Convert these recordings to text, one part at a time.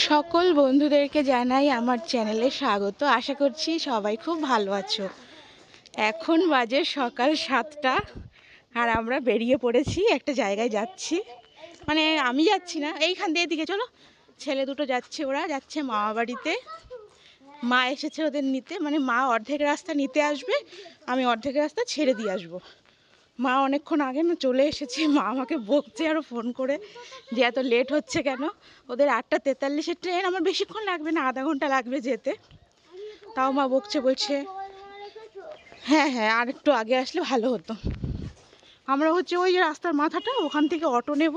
সকল বন্ধুদেরকে জানাই আমার চ্যানেলে স্বাগত। আশা করছি সবাই খুব ভালো আছো। এখন বাজে সকাল 7টা আর আমরা বেরিয়ে পড়েছি, একটা জায়গায় যাচ্ছি। মানে আমি যাচ্ছি না, এইখান দিয়ে এদিকে চলো, ছেলে দুটো যাচ্ছে, ওরা যাচ্ছে মামা বাড়িতে। মা এসেছে ওদের নিতে, মানে মা অর্ধেক রাস্তা নিতে আসবে, আমি অর্ধেক রাস্তা ছেড়ে দিয়ে আসবো। মা অনেকক্ষণ আগে না চলে এসেছে, মা আমাকে বকছে আরও ফোন করে যে এত লেট হচ্ছে কেন। ওদের 8:43-এর ট্রেন, আমার বেশিক্ষণ লাগবে না, আধা ঘন্টা লাগবে যেতে। তাও মা বকছে, বলছে হ্যাঁ হ্যাঁ আর একটু আগে আসলে ভালো হতো। আমরা হচ্ছে ওই যে রাস্তার মাথাটা, ওখান থেকে অটো নেব,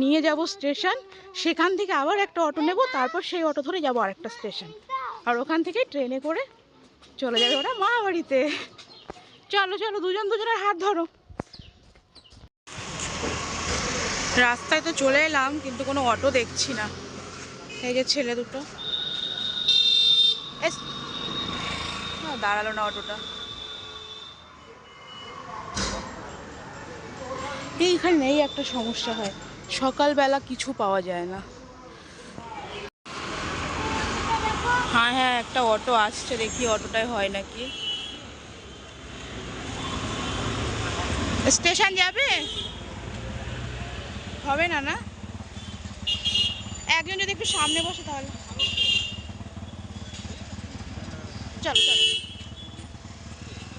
নিয়ে যাব স্টেশন, সেখান থেকে আবার একটা অটো নেব, তারপর সেই অটো ধরে যাবো আরেকটা স্টেশন, আর ওখান থেকে ট্রেনে করে চলে যাবে ওরা মা বাড়িতে। চলো চলো, দুজনের হাত ধরো। রাস্তায় তো চলে এলাম, কিন্তু কোনো অটো দেখছি না। এই যে ছেলে দুটো, দাঁড়ালো না অটোটা। এইখানে এই একটা সমস্যা হয়, সকালবেলা কিছু পাওয়া যায় না। হ্যাঁ হ্যাঁ একটা অটো আসছে, দেখি অটোটাই হয় নাকি। স্টেশন যাবে? হবে না না, একজন যদি একটু সামনে বসে তাহলে। চলো চলো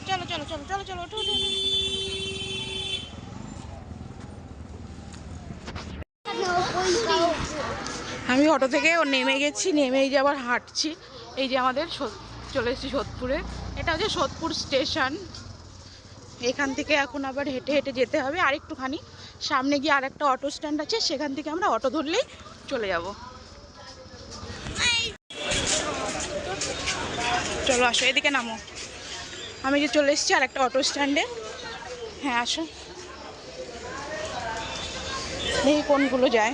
চলো চলো চলো চলো ওঠো ওঠো। আমি অটো থেকে নেমে গেছি, নেমেই যে আবার হাঁটছি। এই যে আমাদের চলে এসেছি সোদপুরে, এটা হচ্ছে সোদপুর স্টেশন। এখান থেকে এখন আবার হেঁটে হেঁটে যেতে হবে আর একটুখানি সামনে গিয়ে আর একটা অটো স্ট্যান্ড আছে, সেখান থেকে আমরা অটো ধরলেই চলে যাব। চলো আসো, এদিকে নামো। আমি যে চলে এসেছি আর একটা অটো স্ট্যান্ডে। হ্যাঁ আসো, দেখি কোনগুলো যায়।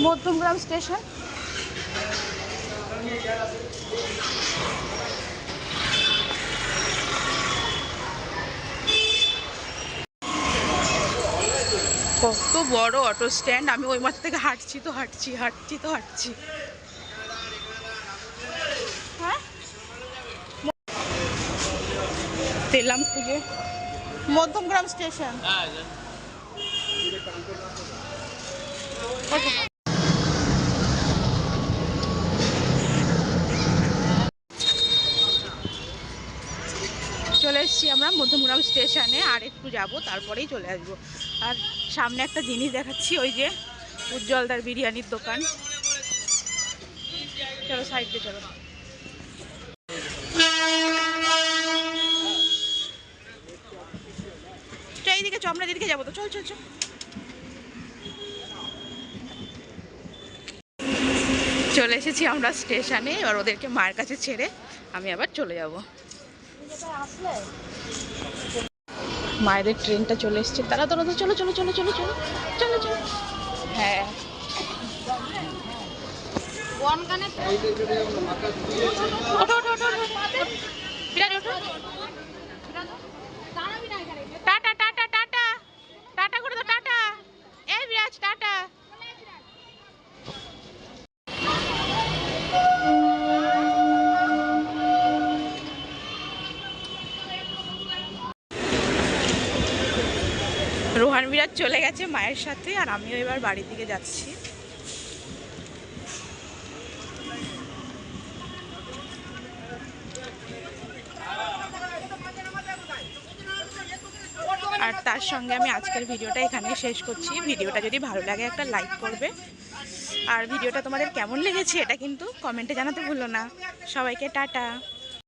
মধ্যমগ্রাম স্টেশন। কত বড় অটো স্ট্যান্ড, আমি ওই মাঠ থেকে হাঁটছি তো হাঁটছি, হাঁটছি তো হাঁটছি। হ্যাঁ পেলাম খুঁজে, মধ্যমগ্রাম স্টেশন। চলে এসেছি আমরা মধ্যমগ্রাম স্টেশনে, আর একটু যাব তারপরেই চলে আসবো। আর সামনে একটা জিনিস দেখাচ্ছি, ওই যে উজ্জ্বলদার বিরিয়ানির দোকান। চলো সাইডে চলো। এইদিকে চ, আমরা এদিকে যাবো তো, চল চল চল। চলে এসেছি আমরা স্টেশনে, এবার ওদেরকে মায়ের কাছে ছেড়ে আমি আবার চলে যাব। মায়েদের ট্রেনটা চলে এসছে, তারা তো চলো চলো চলো চলো চলো চলো চলো। হ্যাঁ ওঠো ওঠো ওঠো বিরাট ওঠো। টাটা টাটা টাটা টাটা করে দাও, টাটা। এই বিরাজ টাটা। রোহান বিরাজ চলে গেছে মায়ের সাথে, আর আমিও এবার বাড়ির দিকে যাচ্ছি। আর তার সঙ্গে আমি আজকের ভিডিওটা এখানে শেষ করছি। ভিডিওটা যদি ভালো লাগে একটা লাইক করবে, আর ভিডিওটা তোমাদের কেমন লেগেছে এটা কিন্তু কমেন্টে জানাতে ভুলো না। সবাইকে টাটা।